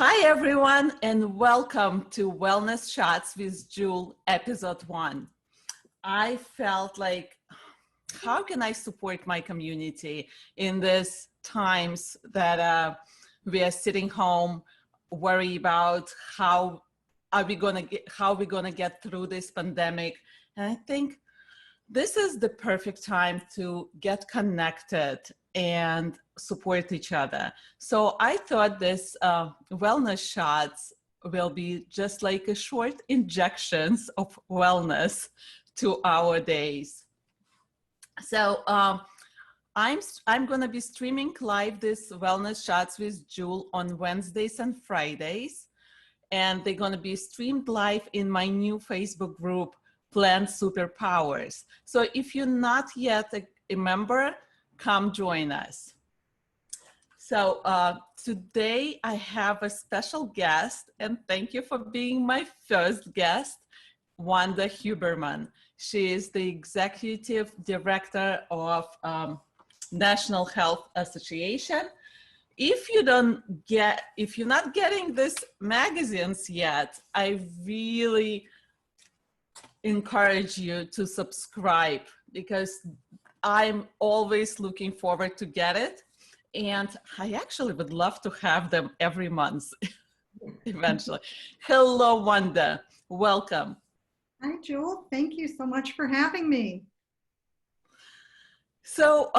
Hi, everyone, and welcome to Wellness Shots with Jewel, Ep.1. I felt like, how can I support my community in these times that we are sitting home, worry about how we're gonna get through this pandemic? And I think this is the perfect time to get connected and support each other. So I thought this wellness shots will be just like a short injections of wellness to our days. So I'm going to be streaming live this wellness shots with Jewel on Wednesdays and Fridays, and they're going to be streamed live in my new Facebook group, Plant Superpowers. So if you're not yet a member, come join us. So today I have a special guest, and thank you for being my first guest, Wanda Huberman. She is the Executive Director of National Health Association. If you're not getting these magazines yet, I really encourage you to subscribe because I'm always looking forward to get it. And I actually would love to have them every month eventually. Hello, Wanda. Welcome. Hi, Jewel. Thank you so much for having me. So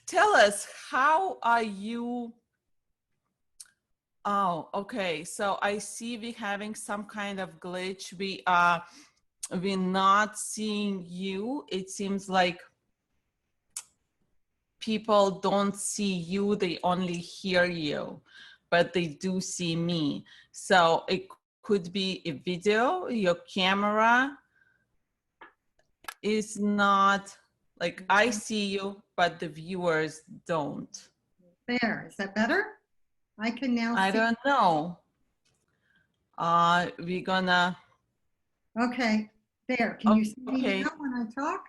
tell us, how are you? Oh, okay. So I see we're having some kind of glitch. We're not seeing you. It seems like people don't see you, they only hear you, but they do see me. So it could be a video, your camera is not, like I see you, but the viewers don't. There, is that better? I can now see. I don't know. We're gonna. Okay, there. Can you see me now when I talk?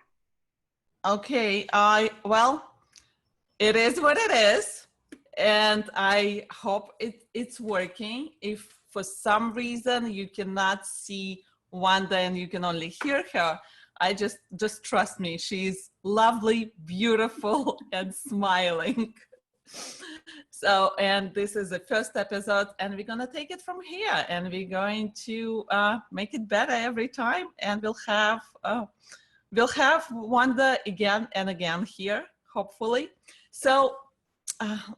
Okay, well, it is what it is. And I hope it's working. If for some reason you cannot see Wanda and you can only hear her, I just trust me. She's lovely, beautiful, and smiling. So, and this is the first episode, and we're gonna take it from here, and we're going to make it better every time, and we'll have Wanda again and again here, hopefully. So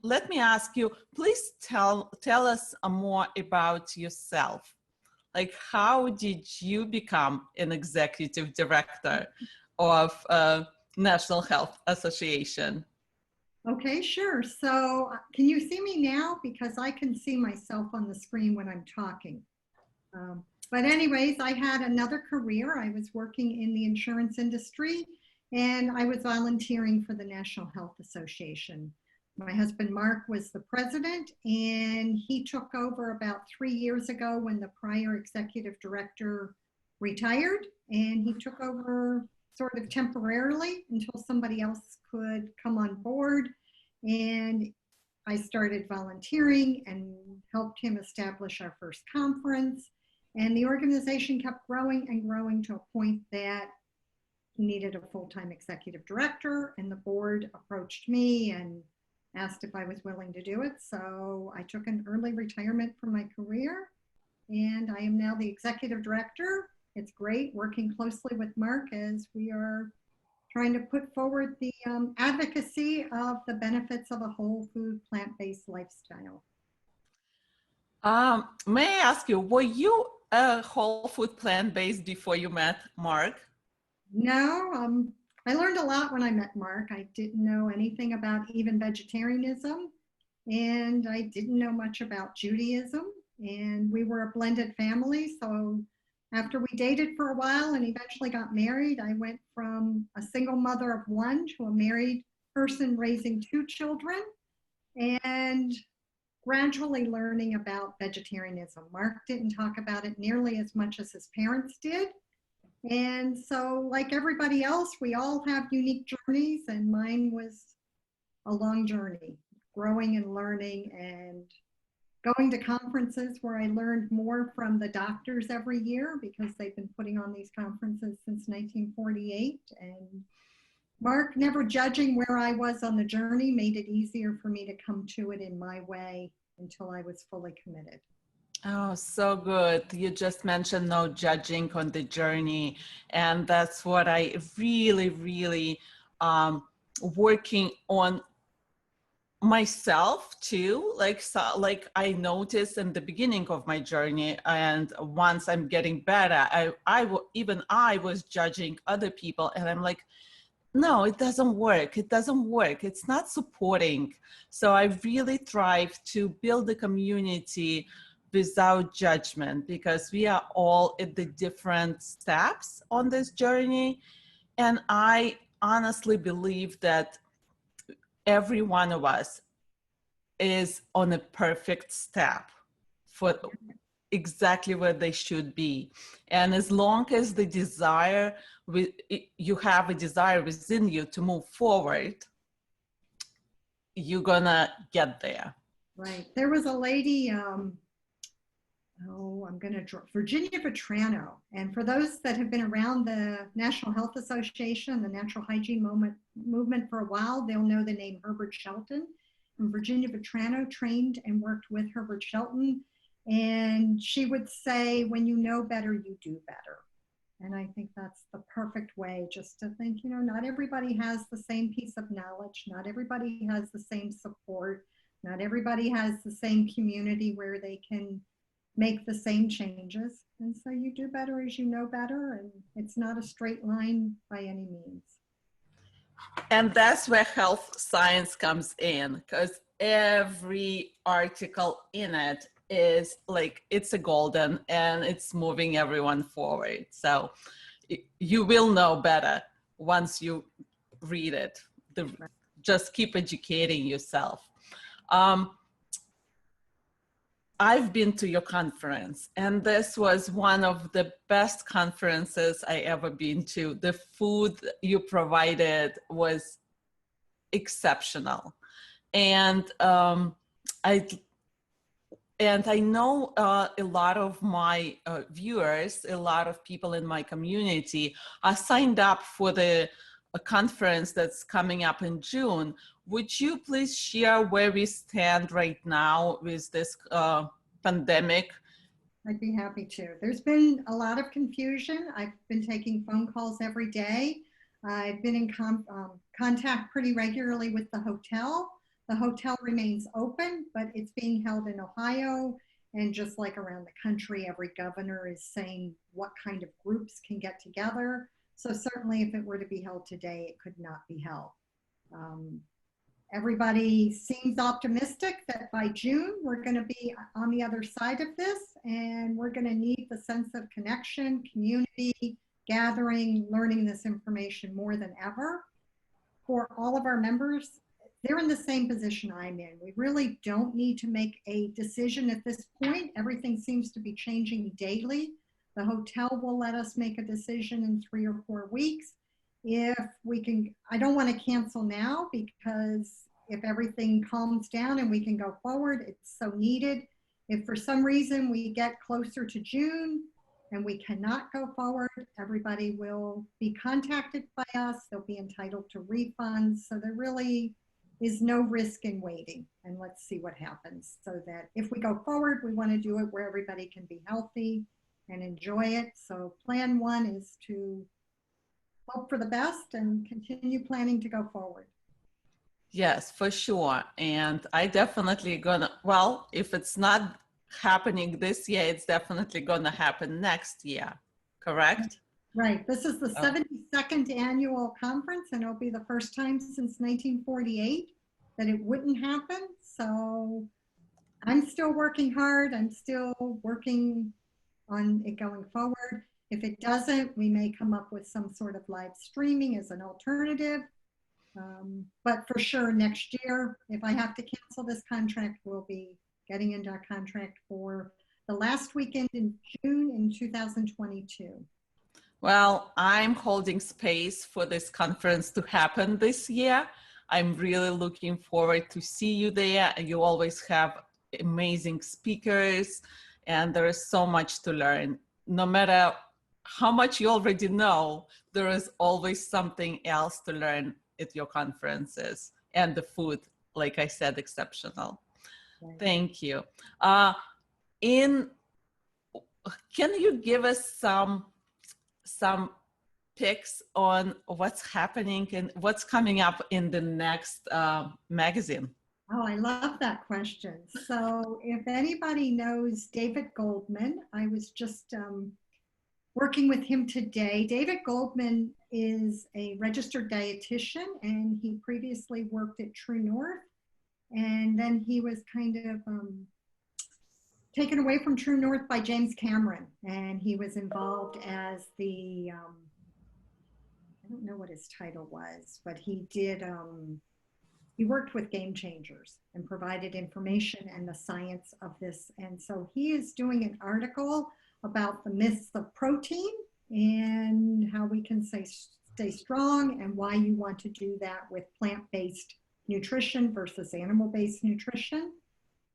let me ask you, please tell us more about yourself. Like, how did you become an executive director of National Health Association? Okay, sure. So can you see me now? Because I can see myself on the screen when I'm talking. But anyways, I had another career. I was working in the insurance industry, and I was volunteering for the National Health Association. My husband, Mark, was the president, and he took over about 3 years ago when the prior executive director retired, and he took over sort of temporarily until somebody else could come on board. And I started volunteering and helped him establish our first conference. And the organization kept growing and growing to a point that he needed a full-time executive director, and the board approached me and asked if I was willing to do it. So I took an early retirement from my career, and I am now the executive director. It's great working closely with Mark as we are trying to put forward the advocacy of the benefits of a whole food, plant-based lifestyle. May I ask you, were you a whole food plant-based before you met Mark? No, I learned a lot when I met Mark. I didn't know anything about even vegetarianism, and I didn't know much about Judaism, and we were a blended family. So after we dated for a while and eventually got married, I went from a single mother of one to a married person raising 2 children, and gradually learning about vegetarianism. Mark didn't talk about it nearly as much as his parents did. And so, like everybody else, we all have unique journeys, and mine was a long journey, growing and learning and going to conferences where I learned more from the doctors every year because they've been putting on these conferences since 1948. And Mark, never judging where I was on the journey, made it easier for me to come to it in my way until I was fully committed. Oh, so good. You just mentioned no judging on the journey. And that's what I really working on myself too. Like I noticed in the beginning of my journey, and once I'm getting better, even I was judging other people, and I'm like, no, it doesn't work. It doesn't work. It's not supporting. So I really thrive to build a community without judgment, because we are all at the different steps on this journey. And I honestly believe that every one of us is on a perfect step for exactly where they should be. And as long as the desire, you have a desire within you to move forward, you're gonna get there. Right. There was a lady, Virginia Vetrano. And for those that have been around the National Health Association, the natural hygiene movement for a while, they'll know the name Herbert Shelton. And Virginia Vetrano trained and worked with Herbert Shelton. And she would say, when you know better, you do better. And I think that's the perfect way just to think, not everybody has the same piece of knowledge. Not everybody has the same support. Not everybody has the same community where they can make the same changes. And so you do better as you know better. And it's not a straight line by any means. And that's where health science comes in, because every article in it is like, it's a golden, and it's moving everyone forward. So you will know better once you read it. Just keep educating yourself. I've been to your conference, and this was one of the best conferences I ever been to. The food you provided was exceptional. And I know a lot of my viewers, a lot of people in my community are signed up for a conference that's coming up in June. Would you please share where we stand right now with this pandemic? I'd be happy to. There's been a lot of confusion. I've been taking phone calls every day. I've been in contact pretty regularly with the hotel. The hotel remains open, but it's being held in Ohio. And just like around the country, every governor is saying what kind of groups can get together. So certainly if it were to be held today, it could not be held. Everybody seems optimistic that by June, we're going to be on the other side of this, and we're going to need the sense of connection, community, gathering, learning this information more than ever. For all of our members, they're in the same position I'm in. We really don't need to make a decision at this point. Everything seems to be changing daily. The hotel will let us make a decision in 3 or 4 weeks. If we can, I don't want to cancel now, because if everything calms down and we can go forward, it's so needed. If for some reason we get closer to June and we cannot go forward, everybody will be contacted by us. They'll be entitled to refunds. So there really is no risk in waiting, and let's see what happens. So that if we go forward, we want to do it where everybody can be healthy and enjoy it. So plan 1 is to hope for the best and continue planning to go forward. Yes, for sure. And I definitely well, if it's not happening this year, it's definitely gonna happen next year, correct? Right. This is the 72nd annual conference, and it'll be the first time since 1948 that it wouldn't happen. So I'm still working hard. I'm still working on it going forward. If it doesn't, we may come up with some sort of live streaming as an alternative. But for sure, next year, if I have to cancel this contract, we'll be getting into a contract for the last weekend in June in 2022. Well, I'm holding space for this conference to happen this year. I'm really looking forward to see you there. And you always have amazing speakers, and there is so much to learn. No matter how much you already know, there is always something else to learn at your conferences. And the food, like I said, exceptional. Right. Thank you. Can you give us some picks on what's happening and what's coming up in the next magazine? Oh, I love that question. So if anybody knows David Goldman, I was just working with him today. David Goldman is a registered dietitian, and he previously worked at True North. And then he was kind of taken away from True North by James Cameron. And he was involved as the, I don't know what his title was, but he did, he worked with Game Changers and provided information and the science of this. And so he is doing an article about the myths of protein and how we can stay strong and why you want to do that with plant-based nutrition versus animal-based nutrition.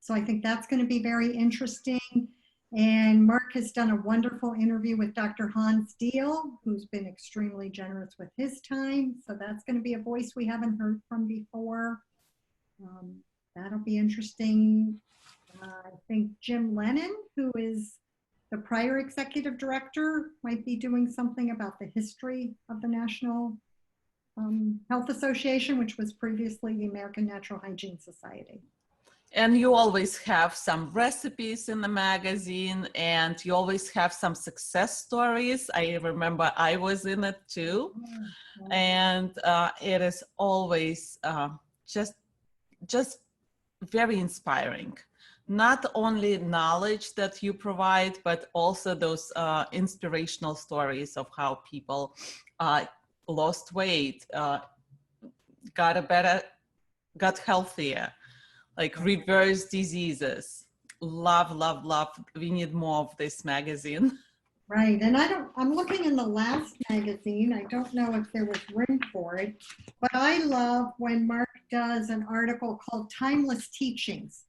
So I think that's going to be very interesting. And Mark has done a wonderful interview with Dr. Hans Deal, who's been extremely generous with his time. So that's going to be a voice we haven't heard from before. That'll be interesting. I think Jim Lennon, who is the prior executive director, might be doing something about the history of the National Health Association, which was previously the American Natural Hygiene Society. And you always have some recipes in the magazine, and you always have some success stories. I remember I was in it too. And it is always just very inspiring. Not only knowledge that you provide, but also those inspirational stories of how people lost weight, got healthier, like reverse diseases. Love. We need more of this magazine. Right, and I'm looking in the last magazine. I don't know if there was room for it, but I love when Mark does an article called Timeless Teachings.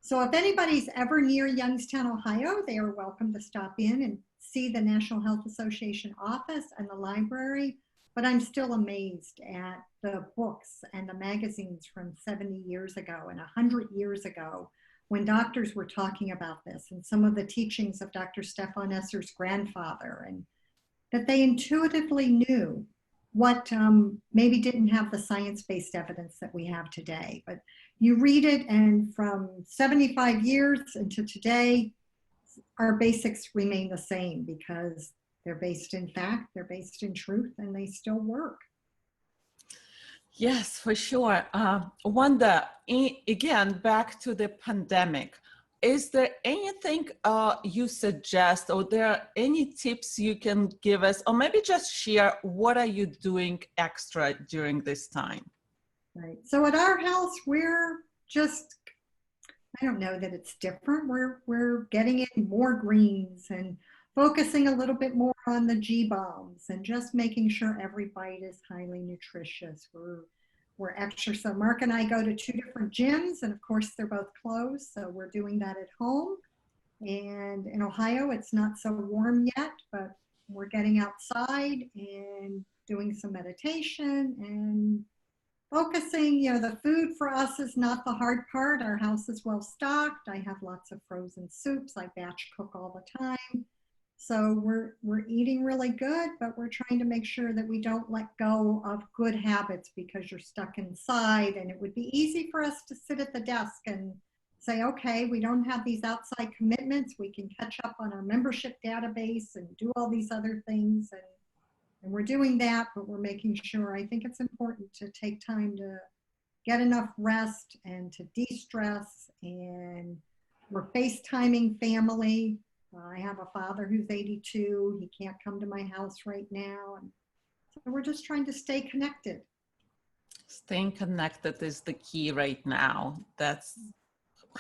So if anybody's ever near Youngstown, Ohio, they are welcome to stop in and see the National Health Association office and the library. But I'm still amazed at the books and the magazines from 70 years ago and 100 years ago when doctors were talking about this, and some of the teachings of Dr. Stefan Esser's grandfather, and that they intuitively knew what maybe didn't have the science-based evidence that we have today. But you read it, and from 75 years into today, our basics remain the same because they're based in fact, they're based in truth, and they still work. Yes, for sure. Wanda, again, back to the pandemic. Is there anything you suggest, or there are any tips you can give us, or maybe just share what are you doing extra during this time? Right. So at our house, we're just, I don't know that it's different. We're getting in more greens and focusing a little bit more on the G-bombs and just making sure every bite is highly nutritious. We're exercising. Mark and I go to 2 different gyms, and of course they're both closed, so we're doing that at home. And in Ohio, it's not so warm yet, but we're getting outside and doing some meditation and focusing. You know, the food for us is not the hard part. Our house is well stocked. I have lots of frozen soups. I batch cook all the time. So we're eating really good, but we're trying to make sure that we don't let go of good habits because you're stuck inside. And it would be easy for us to sit at the desk and say, okay, we don't have these outside commitments. We can catch up on our membership database and do all these other things. And we're doing that, but we're making sure. I think it's important to take time to get enough rest and to de-stress. And we're FaceTiming family. I have a father who's 82. He can't come to my house right now. And so we're just trying to stay connected. Staying connected is the key right now. That's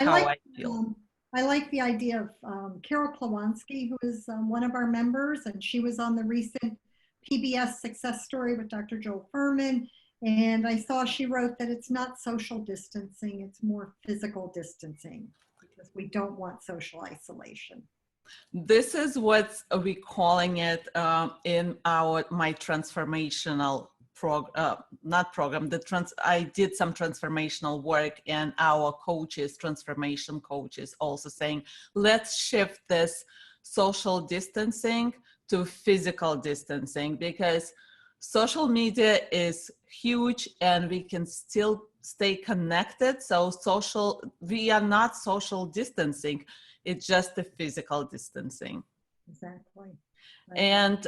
how I feel. I like the idea of Carol Plawonsky, who is one of our members, and she was on the recent PBS success story with Dr. Joel Furman. And I saw she wrote that it's not social distancing, it's more physical distancing. because we don't want social isolation. This is what we're calling it in my transformational I did some transformational work, and our coaches, transformation coaches, also saying, let's shift this social distancing to physical distancing, because social media is huge and we can still stay connected. So we are not social distancing, it's just the physical distancing. Exactly. Right. And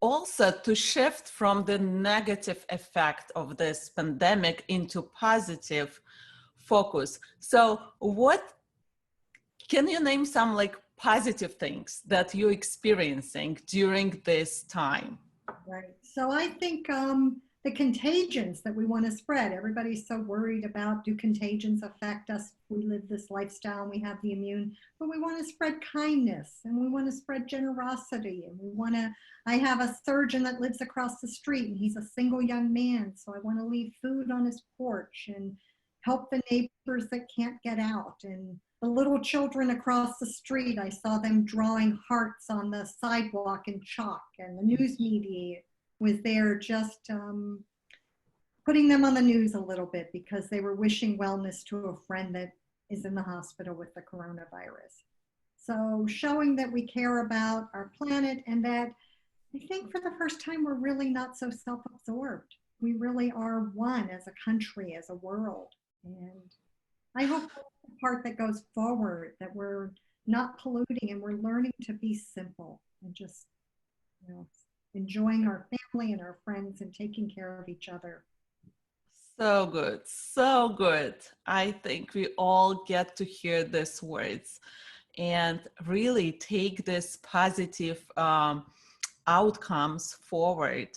also to shift from the negative effect of this pandemic into positive focus. So can you name some like positive things that you're experiencing during this time? Right. So I think the contagions that we want to spread, everybody's so worried about, do contagions affect us? We live this lifestyle and we have the immune, but we want to spread kindness and we want to spread generosity. And I have a surgeon that lives across the street and he's a single young man. So I want to leave food on his porch and help the neighbors that can't get out. And the little children across the street, I saw them drawing hearts on the sidewalk in chalk, and the news media was there just putting them on the news a little bit because they were wishing wellness to a friend that is in the hospital with the coronavirus. So showing that we care about our planet, and that I think for the first time we're really not so self-absorbed. We really are one as a country, as a world. And I hope that's the part that goes forward, that we're not polluting and we're learning to be simple and just, enjoying our family and our friends and taking care of each other. So good, so good. I think we all get to hear these words and really take this positive outcomes forward.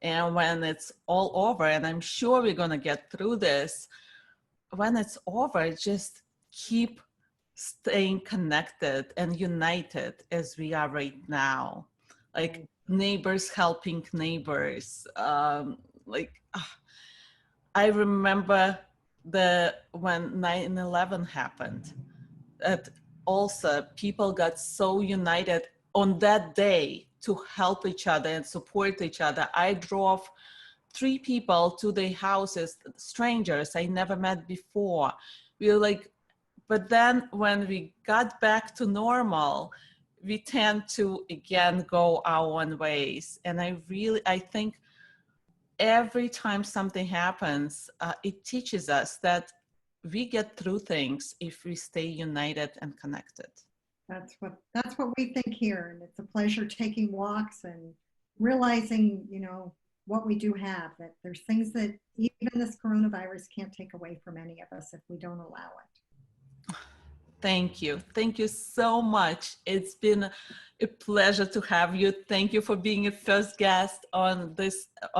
And when it's all over, and I'm sure we're going to get through this, when it's over, just keep staying connected and united as we are right now. Like neighbors helping neighbors. I remember when 9/11 happened, that also people got so united on that day to help each other and support each other. I drove 3 people to their houses, strangers I never met before. We were like, but then when we got back to normal, we tend to again go our own ways. And I think every time something happens, it teaches us that we get through things if we stay united and connected. That's what we think here, and it's a pleasure taking walks and realizing, what we do have, that there's things that even this coronavirus can't take away from any of us if we don't allow it. Thank you. Thank you so much. It's been a pleasure to have you. Thank you for being a first guest on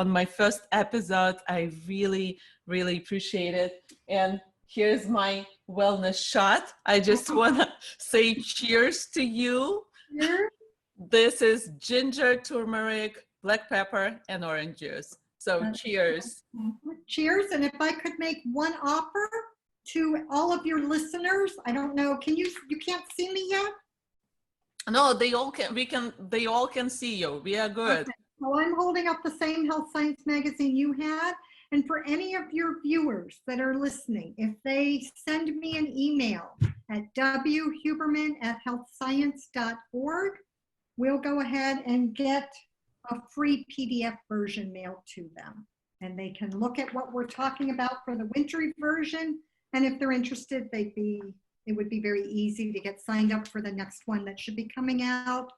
my first episode. I really, really appreciate it. And here's my wellness shot. I just want to say cheers to you. Cheers. This is ginger, turmeric, black pepper, and orange juice. So cheers. Cheers. And if I could make one offer to all of your listeners, I don't know, you can't see me yet? No, they all can see you. We are good. Okay. So I'm holding up the same Health Science magazine you had. And for any of your viewers that are listening, if they send me an email at whuberman@healthscience.org, we'll go ahead and get a free PDF version mailed to them. And they can look at what we're talking about for the wintry version. And if they're interested, it would be very easy to get signed up for the next one that should be coming out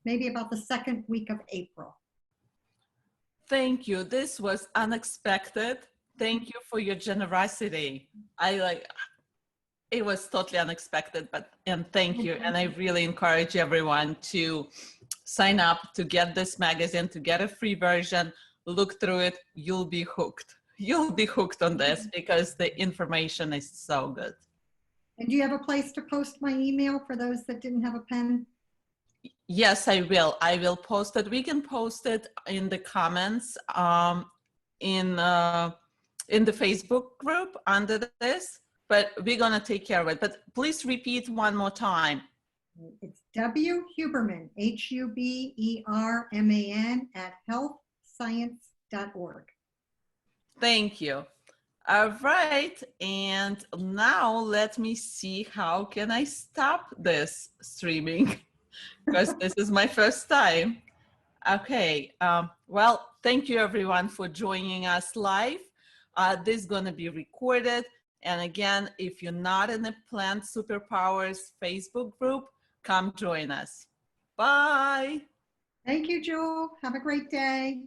maybe about the second week of April. Thank you. This was unexpected. Thank you for your generosity. It was totally unexpected, and thank you. And I really encourage everyone to sign up to get this magazine, to get a free version, look through it. You'll be hooked. You'll be hooked on this because the information is so good. And do you have a place to post my email for those that didn't have a pen? Yes, I will. I will post it. We can post it in the comments in the Facebook group under this. but we're going to take care of it. But please repeat one more time. It's W. Huberman, Huberman at healthscience.org. Thank you. All right, and now let me see how can I stop this streaming because this is my first time. Okay, well, thank you everyone for joining us live. This is going to be recorded. And again, if you're not in the Plant Superpowers Facebook group, come join us. Bye. Thank you, Jewel. Have a great day.